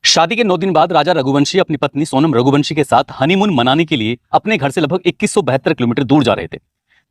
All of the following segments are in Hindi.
शादी के 9 दिन बाद राजा रघुवंशी अपनी पत्नी सोनम रघुवंशी के साथ हनीमून मनाने के लिए अपने घर से लगभग 2172 किलोमीटर दूर जा रहे थे।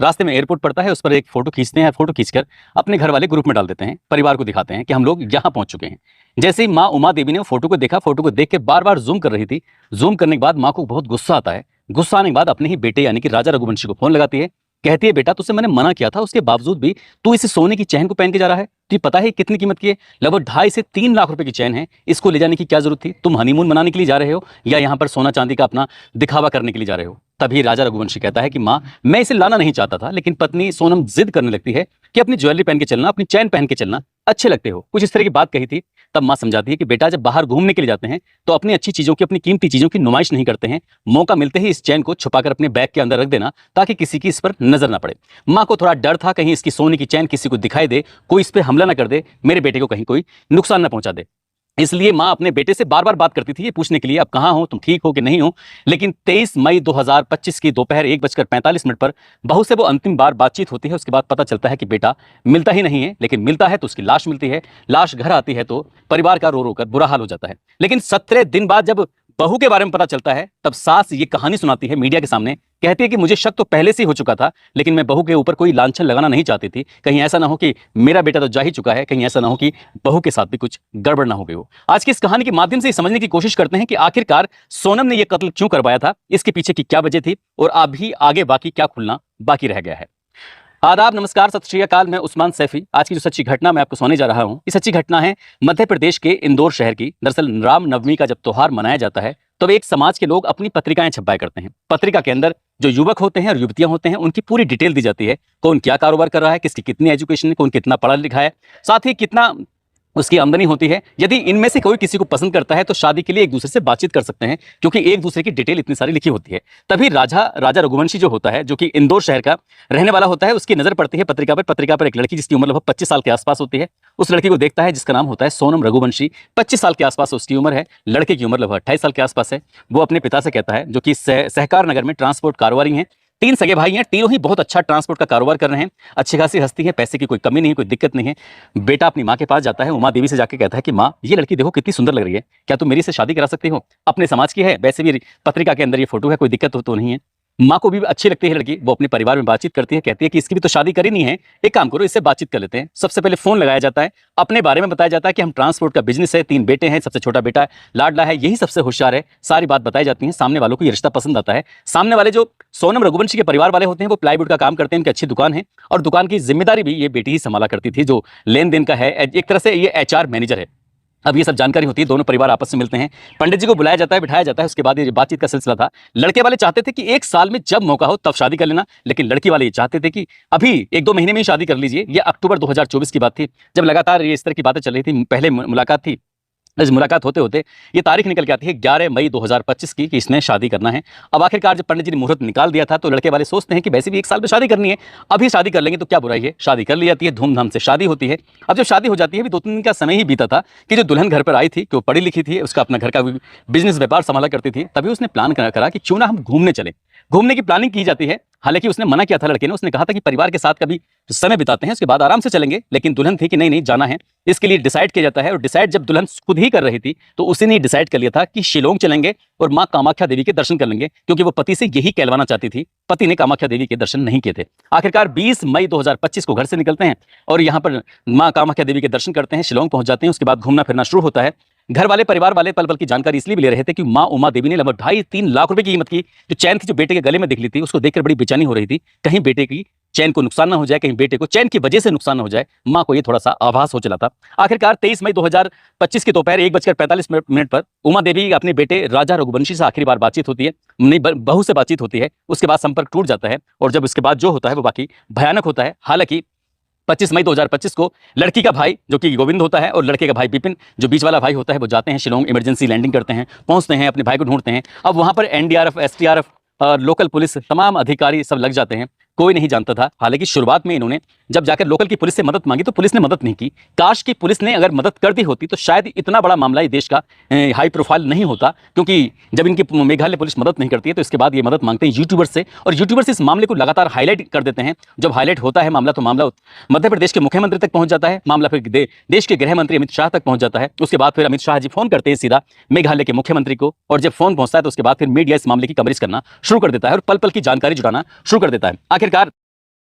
रास्ते में एयरपोर्ट पड़ता है, उस पर एक फोटो खींचते हैं। फोटो खींचकर अपने घर वाले ग्रुप में डाल देते हैं, परिवार को दिखाते हैं कि हम लोग यहाँ पहुंच चुके हैं। जैसे ही माँ उमा देवी ने फोटो को देखा, फोटो को देख के बार बार जूम कर रही थी। जूम करने के बाद माँ को बहुत गुस्सा आता है। गुस्सा आने के बाद अपने ही बेटे यानी कि राजा रघुवंशी को फोन लगाती है। कहती है, बेटा तुझसे मैंने मना किया था, उसके बावजूद भी तू इसे सोने की चैन को पहन के जा रहा है। तुझे पता है कितनी कीमत की है? लगभग 2.5 से 3 लाख रुपए की चैन है। इसको ले जाने की क्या जरूरत थी? तुम हनीमून मनाने के लिए जा रहे हो या यहाँ पर सोना चांदी का अपना दिखावा करने के लिए जा रहे हो? तभी राजा रघुवंशी कहता है कि माँ, मैं इसे लाना नहीं चाहता था, लेकिन पत्नी सोनम जिद करने लगती है कि अपनी ज्वेलरी पहन के चलना, अपनी चैन पहन के चलना, अच्छे लगते हो। कुछ इस तरह की बात कही थी। तब माँ समझाती है कि बेटा, जब बाहर घूमने के लिए जाते हैं तो अपनी अच्छी चीजों की, अपनी कीमती चीजों की नुमाइश नहीं करते हैं। मौका मिलते ही इस चैन को छुपाकर अपने बैग के अंदर रख देना, ताकि किसी की इस पर नजर ना पड़े। माँ को थोड़ा डर था, कहीं इसकी सोने की चैन किसी को दिखाई दे, कोई इस पर हमला ना कर दे, मेरे बेटे को कहीं कोई नुकसान ना पहुंचा दे। इसलिए माँ अपने बेटे से बार बार बात करती थी, ये पूछने के लिए अब कहाँ हो, तुम ठीक हो कि नहीं हो। लेकिन 23 मई 2025 की दोपहर 1:45 पर बहू से वो अंतिम बार बातचीत होती है। उसके बाद पता चलता है कि बेटा मिलता ही नहीं है, लेकिन मिलता है तो उसकी लाश मिलती है। लाश घर आती है तो परिवार का रो रो कर बुरा हाल हो जाता है। लेकिन 17 दिन बाद जब बहू के बारे में पता चलता है, तब सास ये कहानी सुनाती है मीडिया के सामने। कहती है कि मुझे शक तो पहले से ही हो चुका था, लेकिन मैं बहू के ऊपर कोई लांछन लगाना नहीं चाहती थी। कहीं ऐसा ना हो कि मेरा बेटा तो जा ही चुका है, कहीं ऐसा ना हो कि बहू के साथ भी कुछ गड़बड़ ना हो गई हो। आज की इस कहानी के माध्यम से समझने की कोशिश करते हैं कि आखिरकार सोनम ने यह कत्ल क्यों करवाया था, इसके पीछे की क्या वजह थी और अभी आगे बाकी क्या खुलना बाकी रह गया है। आदाब, नमस्कार, सत श्री अकाल। मैं उस्मान सैफी। आज की जो सच्ची घटना मैं आपको सुनाने जा रहा हूं, ये सच्ची घटना है मध्य प्रदेश के इंदौर शहर की। दरअसल रामनवमी का जब त्योहार मनाया जाता है, तब एक समाज के लोग अपनी पत्रिकाएं छपवाया करते हैं। पत्रिका के अंदर जो युवक होते हैं और युवतियां होते हैं, उनकी पूरी डिटेल दी जाती है। कौन क्या कारोबार कर रहा है, किसकी कितनी एजुकेशन है, कौन कितना पढ़ा लिखा है, साथ ही कितना उसकी आमदनी होती है। यदि इनमें से कोई किसी को पसंद करता है तो शादी के लिए एक दूसरे से बातचीत कर सकते हैं, क्योंकि एक दूसरे की डिटेल इतनी सारी लिखी होती है। तभी राजा रघुवंशी जो होता है, जो कि इंदौर शहर का रहने वाला होता है, उसकी नजर पड़ती है पत्रिका पर। पत्रिका पर एक लड़की जिसकी उम्र लगभग 25 साल के आसपास होती है। उस लड़की को देखता है जिसका नाम होता है सोनम रघुवंशी। 25 साल के आसपास उसकी उम्र है। लड़के की उम्र लगभग 28 साल के आसपास है। वो अपने पिता से कहता है, जो कि सहकार नगर में ट्रांसपोर्ट कारोबारी हैं। 3 सगे भाई हैं, तीनों ही बहुत अच्छा ट्रांसपोर्ट का कारोबार कर रहे हैं। अच्छी खासी हस्ती है, पैसे की कोई कमी नहीं है, कोई दिक्कत नहीं है। बेटा अपनी माँ के पास जाता है, उमा देवी से जाके कहता है कि माँ, ये लड़की देखो कितनी सुंदर लग रही है, क्या तुम मेरी से शादी करा सकती हो? अपने समाज की है, वैसे भी पत्रिका के अंदर ये फोटो है, कोई दिक्कत तो नहीं है। माँ को भी अच्छी लगती है लड़की। वो अपने परिवार में बातचीत करती है, कहती है कि इसकी भी तो शादी करी नहीं है, एक काम करो, इससे बातचीत कर लेते हैं। सबसे पहले फोन लगाया जाता है, अपने बारे में बताया जाता है कि हम ट्रांसपोर्ट का बिजनेस है, 3 बेटे हैं, सबसे छोटा बेटा लाडला है, यही सबसे होशियार है। सारी बात बताई जाती है। सामने वालों को ये रिश्ता पसंद आता है। सामने वाले जो सोनम रघुवंशी के परिवार वाले होते हैं, वो प्लाईवुड का काम करते हैं, उनकी अच्छी दुकान है और दुकान की जिम्मेदारी भी ये बेटी ही संभाला करती थी, जो लेन देन का है। एक तरह से ये HR मैनेजर है। अब ये सब जानकारी होती है, दोनों परिवार आपस में मिलते हैं। पंडित जी को बुलाया जाता है, बिठाया जाता है। उसके बाद ये बातचीत का सिलसिला था। लड़के वाले चाहते थे कि 1 साल में जब मौका हो तब शादी कर लेना, लेकिन लड़की वाले ये चाहते थे कि अभी 1-2 महीने में ही शादी कर लीजिए। ये अक्टूबर 2024 की बात थी, जब लगातार ये इस तरह की बातें चल रही थी। पहले मुलाकात थी। इस मुलाकात होते होते ये तारीख निकल के आती है 11 मई 2025 की, कि इसने शादी करना है। अब आखिरकार जब पंडित जी ने मुहूर्त निकाल दिया था, तो लड़के वाले सोचते हैं कि वैसे भी 1 साल में शादी करनी है, अभी शादी कर लेंगे तो क्या बुराई है। शादी कर ली जाती है, धूमधाम से शादी होती है। अब जब शादी हो जाती है, भी 2-3 दिन का समय ही बीता था कि जो दुल्हन घर पर आई थी, कि वो पढ़ी लिखी थी, उसका अपना घर का बिजनेस व्यापार संभाला करती थी। तभी उसने प्लान करा कि क्यों ना हम घूमने चले। घूमने की प्लानिंग की जाती है। हालांकि उसने मना किया था लड़के ने। उसने कहा था कि परिवार के साथ कभी समय बिताते हैं, उसके बाद आराम से चलेंगे, लेकिन दुल्हन थी कि नहीं नहीं जाना है। इसके लिए डिसाइड किया जाता है, और डिसाइड जब दुल्हन खुद ही कर रही थी, तो उसी ने डिसाइड कर लिया था कि शिलोंग चलेंगे और माँ कामाख्या देवी के दर्शन कर लेंगे, क्योंकि वो पति से यही कहलवाना चाहती थी। पति ने कामाख्या देवी के दर्शन नहीं किए थे। आखिरकार 20 मई 2025 को घर से निकलते हैं और यहाँ पर माँ कामाख्या देवी के दर्शन करते हैं, शिलोंग पहुंच जाते हैं। उसके बाद घूमना फिरना शुरू होता है। घर वाले, परिवार वाले पल पल की जानकारी इसलिए भी ले रहे थे कि माँ उमा देवी ने लगभग 2.5-3 लाख रुपए की कीमत की जो चैन थी, जो बेटे के गले में दिख ली थी, उसको देखकर बड़ी बेचैनी हो रही थी। कहीं बेटे की चैन को नुकसान ना हो जाए, कहीं बेटे को चैन की वजह से नुकसान ना हो जाए। माँ को ये थोड़ा सा आभास हो चला था। आखिरकार 23 मई 2025 की दोपहर 1:45 पर उमा देवी अपने बेटे राजा रघुवंशी से आखिरी बार बातचीत होती है, नहीं बहू से बातचीत होती है। उसके बाद संपर्क टूट जाता है, और जब उसके बाद जो होता है वो बाकी भयानक होता है। हालांकि 25 मई 2025 को लड़की का भाई, जो कि गोविंद होता है, और लड़के का भाई बिपिन, जो बीच वाला भाई होता है, वो जाते हैं शिलोंग। इमरजेंसी लैंडिंग करते हैं, पहुंचते हैं, अपने भाई को ढूंढते हैं। अब वहां पर NDRF, STRF, लोकल पुलिस, तमाम अधिकारी सब लग जाते हैं। कोई नहीं जानता था। हालांकि शुरुआत में इन्होंने जब जाकर लोकल की पुलिस से मदद मांगी तो पुलिस ने मदद नहीं की। काश की पुलिस ने अगर मदद कर दी होती तो शायद इतना बड़ा मामला इस देश का हाई प्रोफाइल नहीं होता, क्योंकि जब इनकी मेघालय पुलिस मदद नहीं करती है तो इसके बाद ये मदद मांगते हैं यूट्यूबर्स से, और यूट्यूबर्स इस मामले को लगातार हाईलाइट कर देते हैं। जब हाईलाइट होता है मामला तो मामला मध्य प्रदेश के मुख्यमंत्री तक पहुंच जाता है, मामला फिर देश के गृह मंत्री अमित शाह तक पहुंच जाता है। उसके बाद फिर अमित शाह जी फोन करते हैं सीधा मेघालय के मुख्यमंत्री को, और जब फोन पहुंचता है तो उसके बाद फिर मीडिया इस मामले की कवरेज करना शुरू कर देता है और पल पल की जानकारी जुटाना शुरू कर देता है। आखिरकार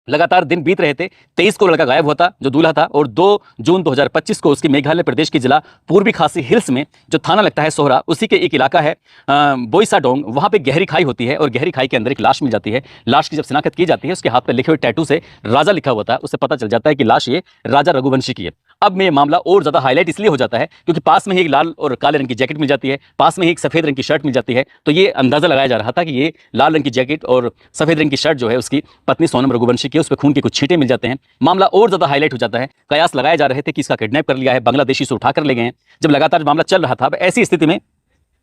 लगातार दिन बीत रहे थे। 23 को लड़का गायब होता जो दूल्हा था, और 2 जून 2025 को उसकी मेघालय प्रदेश की जिला पूर्वी खासी हिल्स में जो थाना लगता है सोहरा, उसी के एक इलाका है बोईसाडोंग, वहां पे गहरी खाई होती है और गहरी खाई के अंदर एक लाश मिल जाती है। लाश की जब शिनाख्त की जाती है उसके हाथ पे लिखे हुए टैटू से राजा लिखा होता है, उससे पता चल जाता है कि लाश ये राजा रघुवंशी की है। अब में मामला और ज्यादा हाईलाइट इसलिए हो जाता है क्योंकि पास में ही एक लाल और काले रंग की जैकेट मिल जाती है, पास में ही एक सफेद रंग की शर्ट मिल जाती है। तो ये अंदाजा लगाया जा रहा था कि ये लाल रंग की जैकेट और सफेद रंग की शर्ट जो है उसकी पत्नी सोनम रघुवंशी की, उस पर खून के कुछ छींटे मिल जाते हैं। मामला और ज्यादा हाईलाइट हो जाता है। कयास लगाए जा रहे थे कि इसका किडनैप कर लिया है, बांग्लादेशी से उठाकर ले गए हैं। जब लगातार मामला चल रहा था, अब ऐसी स्थिति में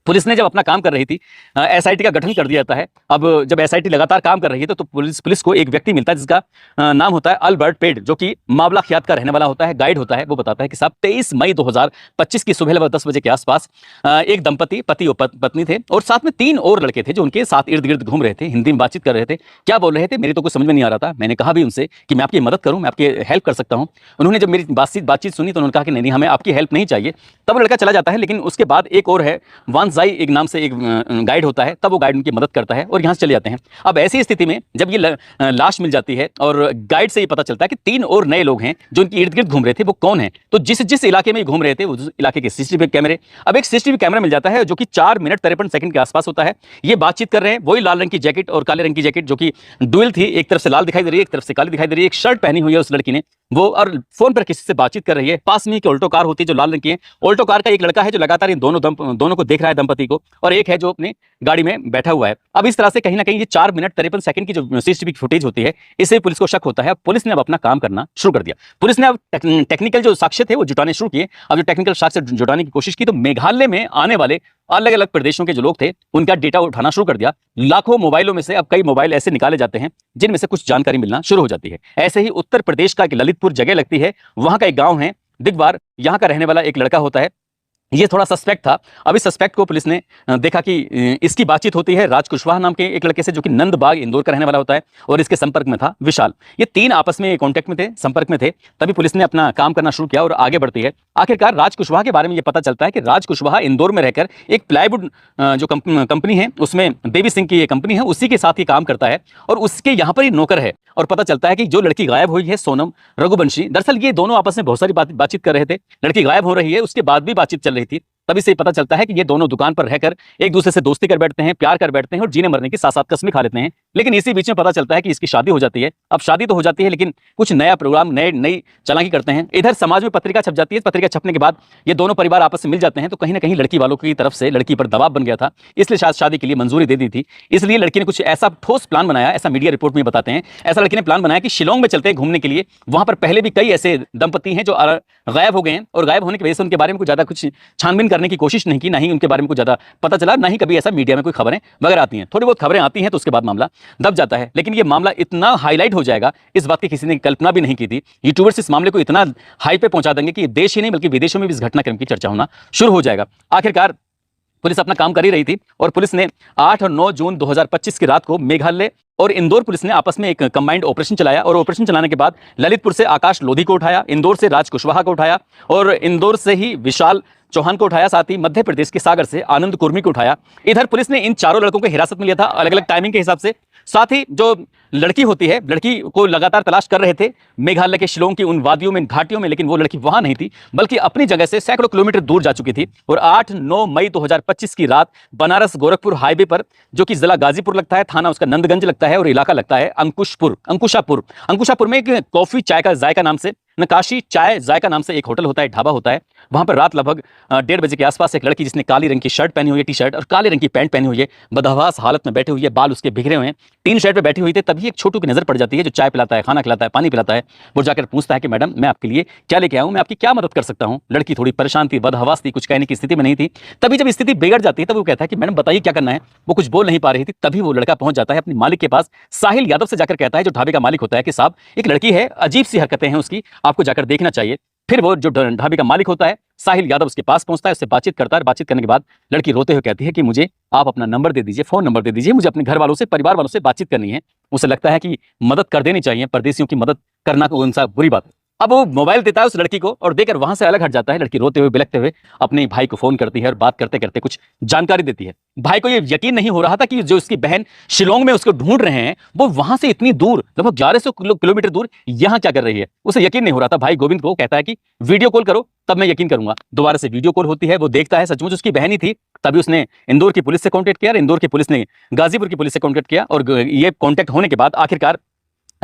पुलिस ने जब अपना काम कर रही थी, एसआईटी का गठन कर दिया जाता है। अब जब एसआईटी लगातार काम कर रही है तो पुलिस को एक व्यक्ति मिलता है जिसका नाम होता है अल्बर्ट पेड, जो कि मावला खियात का रहने वाला होता है, गाइड होता है। वो बताता है कि साहब 23 मई 2025 की सुबह लगभग 10 बजे के आसपास एक दंपति पति और पत्नी थे, और साथ में 3 और लड़के थे जो उनके साथ इर्द गिर्द घूम रहे थे, हिंदी में बातचीत कर रहे थे। क्या बोल रहे थे मेरी तो कुछ समझ में नहीं आ रहा था। मैंने कहा भी उनसे कि मैं आपकी मदद करूं, मैं आपकी हेल्प कर सकता हूं। उन्होंने जब मेरी बातचीत सुनी तो उन्होंने कहा कि नहीं, हमें आपकी हेल्प नहीं चाहिए। तब वो लड़का चला जाता है। लेकिन उसके बाद एक और है वानजाई एक नाम से एक गाइड होता है, तब वो गाइड उनकी मदद करता है और यहाँ से चले जाते हैं। अब ऐसी स्थिति में जब ये लाश मिल जाती है और गाइड से ये पता चलता है कि 3 और नए लोग हैं जो इनके इर्द गिर्द घूम रहे थे, वो कौन है। तो जिस इलाके में घूम रहे थे उस इलाके के सीसीटीवी कैमरे, अब एक सीसीटीवी कैमरा मिल जाता है जो कि 4 मिनट 53 सेकंड के आसपास होता है। ये बातचीत कर रहे हैं, वही लाल रंग की जैकेट और काले रंग की जैकेट जो कि डुअल थी, एक तरफ से लाल दिखाई दे रही है, एक तरफ से काली दिखाई दे रही है। एक शर्ट पहनी हुई है उस लड़की ने वो, और फोन पर किसी से बातचीत कर रही है। पास में एक ऑल्टो कार होती है जो लाल रंग की है। ऑल्टो कार का एक लड़का है जो लगातार इन दोनों को देख रहा है, दंपति को, और एक है जो अपने गाड़ी में बैठा हुआ है। अब इस तरह से कहीं ना कहीं ये 4 मिनट 53 सेकंड की जो सीसीटीवी फुटेज होती है, इससे पुलिस को शक होता है। पुलिस ने अब अपना काम करना शुरू कर दिया। पुलिस ने अब टेक्निकल जो साक्ष्य थे वो जुटाने शुरू किए। अब जो टेक्निकल साक्ष्य जुटाने की कोशिश की तो मेघालय में आने वाले अलग अलग प्रदेशों के जो लोग थे उनका डेटा उठाना शुरू कर दिया। लाखों मोबाइलों में से अब कई मोबाइल ऐसे निकाले जाते हैं जिनमें से कुछ जानकारी मिलना शुरू हो जाती है। ऐसे ही उत्तर प्रदेश का एक ललितपुर जगह लगती है, वहां का एक गांव है दिगवार, यहां का रहने वाला एक लड़का होता है। ये थोड़ा सस्पेक्ट था। अब इस सस्पेक्ट को पुलिस ने देखा कि इसकी बातचीत होती है राज कुशवाहा नाम के एक लड़के से जो कि नंदबाग इंदौर का रहने वाला होता है, और इसके संपर्क में था विशाल। ये 3 आपस में कांटेक्ट में थे, संपर्क में थे। तभी पुलिस ने अपना काम करना शुरू किया और आगे बढ़ती है। आखिरकार राज कुशवाहा के बारे में ये पता चलता है कि राज कुशवाहा इंदौर में रहकर एक प्लाईवुड जो कंपनी है उसमें बेबी सिंह की ये कंपनी है, उसी के साथ ही काम करता है और उसके यहाँ पर ही नौकर है। और पता चलता है कि जो लड़की गायब हुई है सोनम रघुवंशी, दरअसल ये दोनों आपस में बहुत सारी बातचीत कर रहे थे। लड़की गायब हो रही है, उसके बाद भी बातचीत चल रही थी। तभी से पता चलता है कि ये दोनों दुकान पर रहकर एक दूसरे से दोस्ती कर बैठते हैं, प्यार कर बैठते हैं और जीने मरने की साथ साथ कसमें खा लेते हैं। लेकिन इसी बीच में पता चलता है कि इसकी शादी हो जाती है। अब शादी तो हो जाती है लेकिन कुछ नया प्रोग्राम नई चालाकी करते हैं। इधर समाज में पत्रिका छप जाती है। पत्रिका छपने के बाद ये दोनों परिवार आपस में मिल जाते हैं। तो कहीं ना कहीं लड़की वालों की तरफ से लड़की पर दबाव बन गया था, इसलिए शायद शादी के लिए मंजूरी दे दी थी। इसलिए लड़की ने कुछ ऐसा ठोस प्लान बनाया, ऐसा मीडिया रिपोर्ट में बताते हैं। ऐसा लड़की ने प्लान बनाया कि शिलोंग में चलते हैं घूमने के लिए। वहां पर पहले भी कई ऐसे दंपति हैं जो गायब हो गए हैं, और गायब होने की वजह से उनके बारे में कुछ ज्यादा कुछ छानबीन करने की कोशिश नहीं की, ना ही उनके बारे में कुछ ज्यादा पता चला, ना ही कभी ऐसा मीडिया में कोई खबरें वगैरह आती हैं। थोड़ी बहुत खबरें आती हैं तो उसके बाद मामला दब जाता है। लेकिन ये मामला इतना हाईलाइट हो जाएगा, इस बात की किसी ने कल्पना भी नहीं की थी। यूट्यूबर्स इस मामले को इतना हाई पे पहुंचा देंगे कि देश ही नहीं बल्कि विदेशों में भी इस घटनाक्रम की चर्चा होना शुरू हो जाएगा। आखिरकार पुलिस अपना काम कर ही रही थी और पुलिस ने 8 और 9 जून 2025 की रात को मेघालय और इंदौर पुलिस ने आपस में एक कंबाइंड ऑपरेशन चलाया। और ऑपरेशन चलाने के बाद ललितपुर से आकाश लोधी को उठाया, इंदौर से राज कुशवाहा को उठाया, और इंदौर से ही विशाल चौहान को उठाया, साथ ही मध्य प्रदेश के सागर से आनंद कुर्मी को उठाया। इधर पुलिस ने इन चारों लड़कों को हिरासत में लिया था अलग अलग टाइमिंग के हिसाब से। साथ ही जो लड़की होती है, लड़की को लगातार तलाश कर रहे थे मेघालय के शिलोंग की उन वादियों में, घाटियों में, लेकिन वो लड़की वहां नहीं थी बल्कि अपनी जगह से सैकड़ों किलोमीटर दूर जा चुकी थी। और 8-9 मई 2025 की रात बनारस गोरखपुर हाईवे पर, जो कि जिला गाजीपुर लगता है, थाना उसका नंदगंज लगता है और इलाका लगता है अंकुशापुर में एक कॉफी चाय का जायका नाम से नकाशी चाय जायका नाम से एक होटल होता है, ढाबा होता है। वहां पर रात लगभग 1:30 बजे के आसपास एक लड़की जिसने काली रंग की शर्ट पहनी हुई है, टी शर्ट, और काले रंग की पैंट पहनी हुई है, बदहवास हालत में बैठी हुई है, बाल उसके बिखरे हुए हैं, टीन शेड पे बैठी हुई थी। तभी एक छोटू की नजर पड़ जाती है जो चाय पिलाता है, खाना खिलाता है, पानी पिलाता है। वो जाकर पूछता है कि मैडम मैं आपके लिए क्या लेके आऊं, मैं आपकी क्या मदद कर सकता हूं। लड़की थोड़ी परेशान थी, बदहवास थी, कुछ कहने की स्थिति में नहीं थी। तभी जब स्थिति बिगड़ जाती है तब वो कहता है कि मैडम बताइए क्या करना है। वो कुछ बोल नहीं पा रही थी। तभी वो लड़का पहुंच जाता है अपने मालिक के पास, साहिल यादव से जाकर कहता है, जो ढाबे का मालिक होता है, कि साहब एक लड़की है, अजीब सी हरकतें हैं उसकी, आपको जाकर देखना चाहिए। फिर वो जो ढाबे का मालिक होता है साहिल यादव उसके पास पहुंचता है, उससे बातचीत करता है। बातचीत करने के बाद लड़की रोते हुए कहती है कि मुझे आप अपना नंबर दे दीजिए, फोन नंबर दे दीजिए, मुझे अपने घर वालों से, परिवार वालों से बातचीत करनी है। उसे लगता है कि मदद कर देनी चाहिए, परदेशियों की मदद करना तो उनसा बुरी बात है। अब वो मोबाइल देता है उस लड़की को और देकर वहां से अलग हट जाता है। लड़की रोते हुए बिलखते हुए अपने भाई को फोन करती है और बात करते करते कुछ जानकारी देती है। भाई को ये यकीन नहीं हो रहा था कि जो उसकी बहन शिलोंग में उसको ढूंढ रहे हैं वो वहां से इतनी दूर, लगभग 1100 किलोमीटर दूर यहाँ क्या कर रही है। उसे यकीन नहीं हो रहा था। भाई गोविंद को कहता है कि वीडियो कॉल करो तब मैं यकीन करूंगा। दोबारा से वीडियो कॉल होती है, वो देखता है सचमुच उसकी बहन ही थी। तभी उसने इंदौर की पुलिस से कांटेक्ट किया, इंदौर की पुलिस ने गाजीपुर की पुलिस से कांटेक्ट किया, और ये कांटेक्ट होने के बाद आखिरकार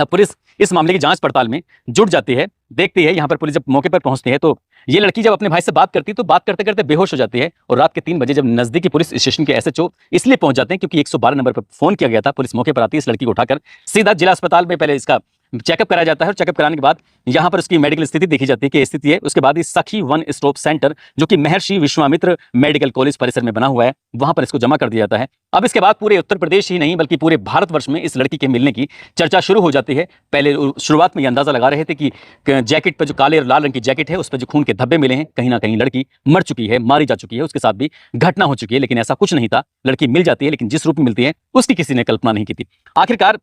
पुलिस इस मामले की जांच पड़ताल में जुट जाती है। देखती है यहाँ पर पुलिस जब मौके पर पहुंचती है तो ये लड़की जब अपने भाई से बात करती है तो बात करते करते बेहोश हो जाती है। और रात के 3 बजे जब नजदीकी पुलिस स्टेशन के एसएचओ इसलिए पहुंच जाते हैं क्योंकि 112 नंबर पर फोन किया गया था। पुलिस मौके पर आती है, इस लड़की को उठाकर सीधा जिला अस्पताल में पहले इसका चेकअप कराया जाता है, और चेकअप कराने के बाद यहाँ पर उसकी मेडिकल स्थिति देखी जाती है कि स्थिति है। उसके बाद इस सखी वन स्टॉप सेंटर जो कि महर्षि विश्वामित्र मेडिकल कॉलेज परिसर में बना हुआ है, वहां पर इसको जमा कर दिया जाता है। अब इसके बाद पूरे उत्तर प्रदेश ही नहीं बल्कि पूरे भारतवर्ष में इस लड़की के मिलने की चर्चा शुरू हो जाती है। पहले शुरुआत में ये अंदाजा लगा रहे थे कि जैकेट पर जो काले और लाल रंग की जैकेट है उस पर जो खून के धब्बे मिले हैं, कहीं ना कहीं लड़की मर चुकी है, मारी जा चुकी है, उसके साथ भी घटना हो चुकी है। लेकिन ऐसा कुछ नहीं था। लड़की मिल जाती है लेकिन जिस रूप में मिलती है उसकी किसी ने कल्पना नहीं की थी। आखिरकार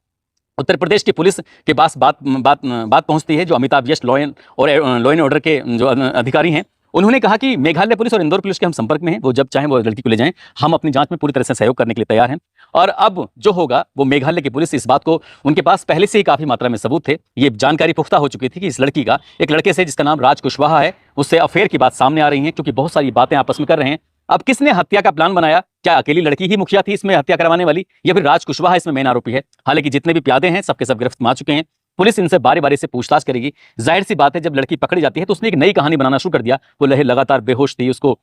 उत्तर प्रदेश की पुलिस के पास बात पहुंचती है। जो अमिताभ यश लॉ एंड ऑर्डर के जो अधिकारी हैं, उन्होंने कहा कि मेघालय पुलिस और इंदौर पुलिस के हम संपर्क में हैं, वो जब चाहें वो लड़की को ले जाएं, हम अपनी जांच में पूरी तरह से सहयोग करने के लिए तैयार हैं। और अब जो होगा वो मेघालय की पुलिस, इस बात को उनके पास पहले से ही काफी मात्रा में सबूत थे। ये जानकारी पुख्ता हो चुकी थी कि इस लड़की का एक लड़के से जिसका नाम राज कुशवाहा है उससे अफेयर की बात सामने आ रही है, क्योंकि बहुत सारी बातें आपस में कर रहे हैं। अब किसने हत्या का प्लान बनाया? क्या अकेली लड़की ही मुखिया थी इसमें हत्या करवाने वाली, या फिर राज कुशवाहा इसमें मेन आरोपी है? हालांकि जितने भी प्यादे हैं सबके सब गिरफ्त में आ चुके हैं। पुलिस इनसे बारी बारी से पूछताछ करेगी। जाहिर सी बात है जब लड़की पकड़ी जाती है तो उसने एक नई कहानी बनाना शुरू कर दिया। वो लगातार बेहोश थी, उसको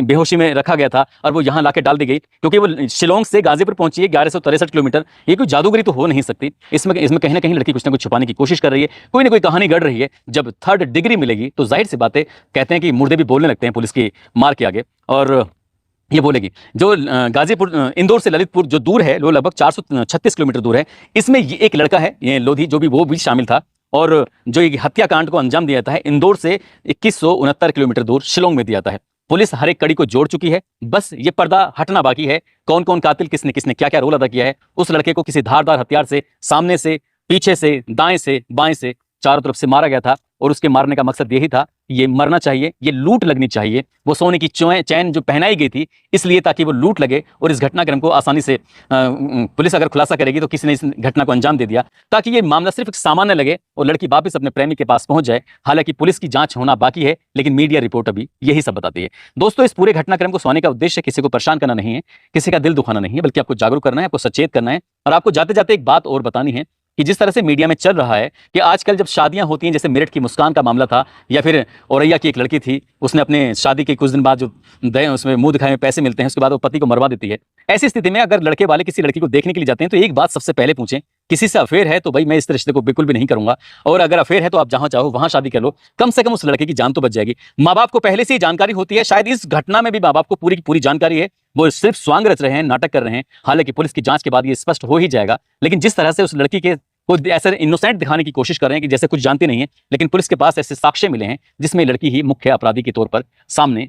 बेहोशी में रखा गया था और वो यहाँ लाके डाल दी गई, क्योंकि वो शिलोंग से गाजीपुर पहुंची है 1163 किलोमीटर। ये कोई जादूगरी तो हो नहीं सकती। इसमें कहीं ना कहीं लड़की कुछ ना कुछ छुपाने की कोशिश कर रही है, कोई ना कोई कहानी गढ़ रही है। जब 3rd डिग्री मिलेगी तो जाहिर सी बातें, कहते हैं कि मुर्दे भी बोलने लगते हैं पुलिस की मार के आगे, और ये बोलेगी। जो गाजीपुर इंदौर से ललितपुर जो दूर है, वो लगभग 436 किलोमीटर दूर है। इसमें ये एक लड़का है, ये लोधी, जो भी वो भी शामिल था, और जो ये हत्याकांड को अंजाम दिया जाता है इंदौर से 2169 किलोमीटर दूर शिलोंग में दिया जाता है। पुलिस हर एक कड़ी को जोड़ चुकी है, बस ये पर्दा हटना बाकी है। कौन कौन कातिल, किसने किसने क्या क्या रोल अदा किया है। उस लड़के को किसी धारदार हथियार से सामने से, पीछे से, दाएं से, बाएं से, चारों तरफ से मारा गया था, और उसके मारने का मकसद यही था, ये मरना चाहिए, ये लूट लगनी चाहिए। वो सोने की चैन जो पहनाई गई थी इसलिए ताकि वो लूट लगे, और इस घटनाक्रम को आसानी से पुलिस अगर खुलासा करेगी तो किसी ने इस घटना को अंजाम दे दिया, ताकि ये मामला सिर्फ एक सामान्य लगे और लड़की वापस अपने प्रेमी के पास पहुंच जाए। हालांकि पुलिस की जांच होना बाकी है, लेकिन मीडिया रिपोर्ट अभी यही सब बताती है। दोस्तों, इस पूरे घटनाक्रम को सुनाने का उद्देश्य किसी को परेशान करना नहीं है, किसी का दिल दुखाना नहीं है, बल्कि आपको जागरूक करना है, आपको सचेत करना है। और आपको जाते जाते एक बात और बतानी है कि जिस तरह से मीडिया में चल रहा है कि आजकल जब शादियां होती हैं, जैसे मेरठ की मुस्कान का मामला था, या फिर औरैया की एक लड़की थी, उसने अपने शादी के कुछ दिन बाद जो उसमें मुंह दिखाए में पैसे मिलते हैं, उसके बाद वो पति को मरवा देती है। ऐसी स्थिति में अगर लड़के वाले किसी लड़की को देखने के लिए जाते हैं तो एक बात सबसे पहले पूछें, किसी से अफेयर है तो भाई मैं इस रिश्ते को बिल्कुल भी नहीं करूंगा, और अगर अफेयर है तो आप जहां चाहो वहां शादी कर लो, कम से कम उस लड़के की जान तो बच जाएगी। माँ बाप को पहले से ही जानकारी होती है, शायद इस घटना में भी माँ बाप को पूरी की पूरी जानकारी है, वो सिर्फ स्वांग रच रहे हैं, नाटक कर रहे हैं। हालांकि पुलिस की जांच के बाद ये स्पष्ट हो ही जाएगा। लेकिन जिस तरह से उस लड़की के को ऐसे इनोसेंट दिखाने की कोशिश कर रहे हैं कि जैसे कुछ जानती नहीं है, लेकिन पुलिस के पास ऐसे साक्ष्य मिले हैं जिसमें लड़की ही मुख्य अपराधी के तौर पर सामने